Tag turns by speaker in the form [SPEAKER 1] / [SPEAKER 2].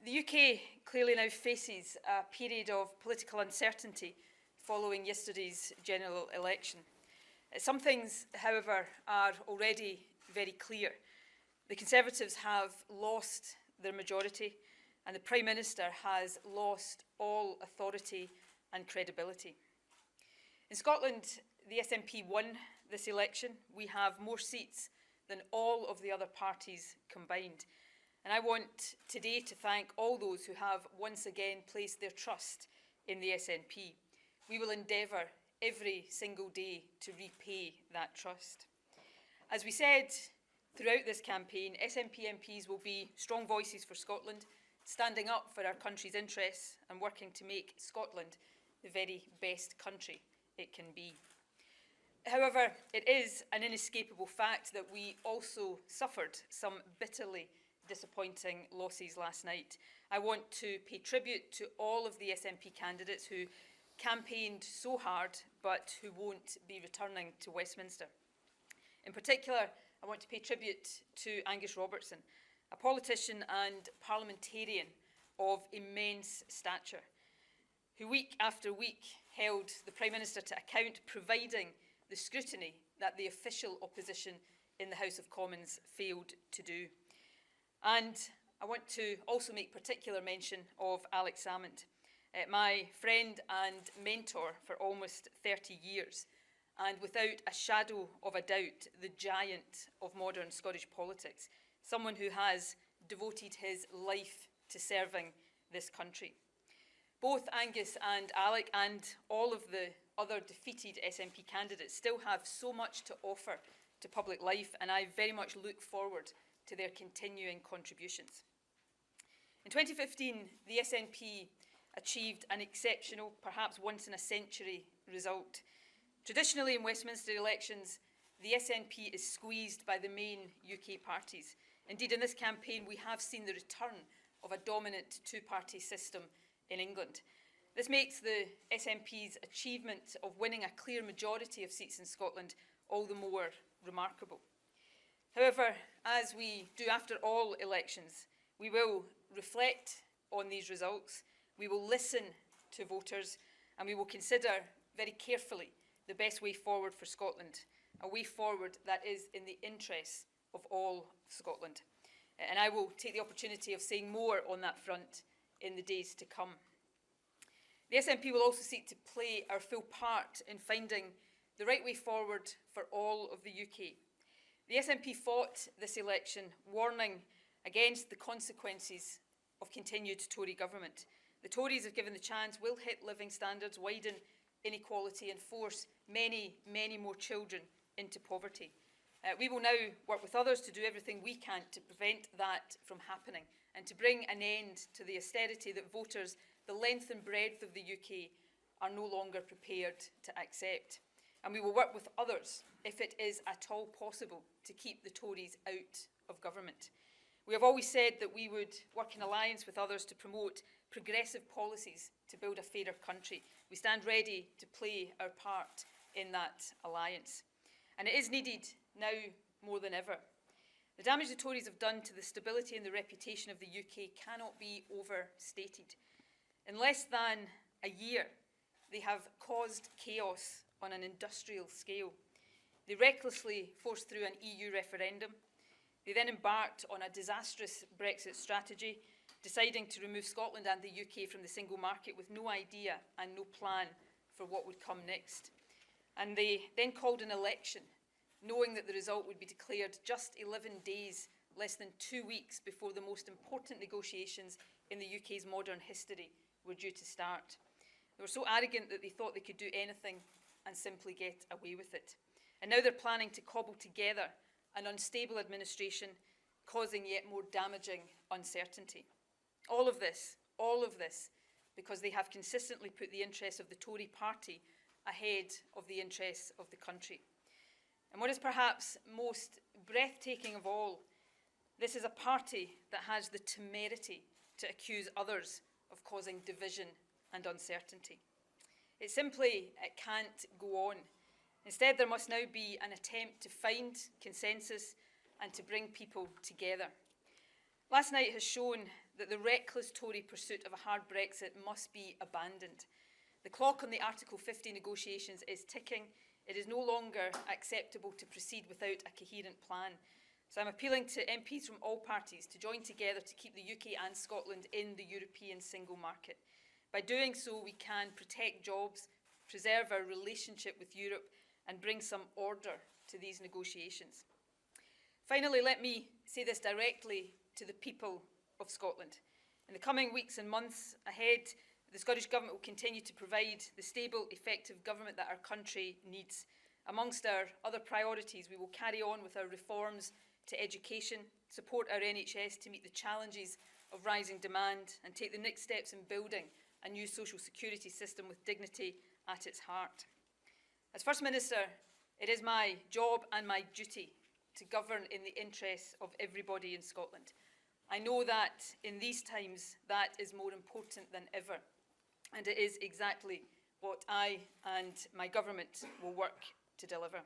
[SPEAKER 1] The UK clearly now faces a period of political uncertainty following yesterday's general election. Some things, however, are already very clear. The Conservatives have lost their majority, and the Prime Minister has lost all authority and credibility. In Scotland, the SNP won this election. We have more seats than all of the other parties combined. And I want today to thank all those who have once again placed their trust in the SNP. We will endeavour every single day to repay that trust. As we said throughout this campaign, SNP MPs will be strong voices for Scotland, standing up for our country's interests and working to make Scotland the very best country it can be. However, it is an inescapable fact that we also suffered some bitterly disappointing losses last night. I want to pay tribute to all of the SNP candidates who campaigned so hard but who won't be returning to Westminster. In particular, I want to pay tribute to Angus Robertson, a politician and parliamentarian of immense stature, who week after week held the Prime Minister to account, providing the scrutiny that the official opposition in the House of Commons failed to do. And I want to also make particular mention of Alex Salmond, my friend and mentor for almost 30 years, and without a shadow of a doubt, the giant of modern Scottish politics, someone who has devoted his life to serving this country. Both Angus and Alec and all of the other defeated SNP candidates still have so much to offer to public life, and I very much look forward to their continuing contributions. In 2015, the SNP achieved an exceptional, perhaps once in a century result. Traditionally in Westminster elections, the SNP is squeezed by the main UK parties. Indeed, in this campaign, we have seen the return of a dominant two-party system in England. This makes the SNP's achievement of winning a clear majority of seats in Scotland all the more remarkable. However, as we do after all elections, we will reflect on these results, we will listen to voters, and we will consider very carefully the best way forward for Scotland, a way forward that is in the interests of all Scotland. And I will take the opportunity of saying more on that front in the days to come. The SNP will also seek to play our full part in finding the right way forward for all of the UK. The SNP fought this election, warning against the consequences of continued Tory government. The Tories, if given the chance, will hit living standards, widen inequality and force many, many more children into poverty. We will now work with others to do everything we can to prevent that from happening and to bring an end to the austerity that voters, the length and breadth of the UK, are no longer prepared to accept. And we will work with others, if it is at all possible, to keep the Tories out of government. We have always said that we would work in alliance with others to promote progressive policies to build a fairer country. We stand ready to play our part in that alliance. And it is needed now more than ever. The damage the Tories have done to the stability and the reputation of the UK cannot be overstated. In less than a year, they have caused chaos on an industrial scale. They recklessly forced through an EU referendum. They then embarked on a disastrous Brexit strategy, deciding to remove Scotland and the UK from the single market with no idea and no plan for what would come next. And they then called an election, knowing that the result would be declared just 11 days, less than 2 weeks before the most important negotiations in the UK's modern history were due to start. They were so arrogant that they thought they could do anything and simply get away with it. And now they're planning to cobble together an unstable administration, causing yet more damaging uncertainty. All of this, because they have consistently put the interests of the Tory party ahead of the interests of the country. And what is perhaps most breathtaking of all, this is a party that has the temerity to accuse others of causing division and uncertainty. It simply can't go on. Instead, there must now be an attempt to find consensus and to bring people together. Last night has shown that the reckless Tory pursuit of a hard Brexit must be abandoned. The clock on the Article 50 negotiations is ticking. It is no longer acceptable to proceed without a coherent plan. So I'm appealing to MPs from all parties to join together to keep the UK and Scotland in the European single market. By doing so, we can protect jobs, preserve our relationship with Europe, and bring some order to these negotiations. Finally, let me say this directly to the people of Scotland. In the coming weeks and months ahead, the Scottish Government will continue to provide the stable, effective government that our country needs. Amongst our other priorities, we will carry on with our reforms to education, support our NHS to meet the challenges of rising demand, and take the next steps in building a new social security system with dignity at its heart. As First Minister, it is my job and my duty to govern in the interests of everybody in Scotland. I know that in these times that is more important than ever, and it is exactly what I and my government will work to deliver.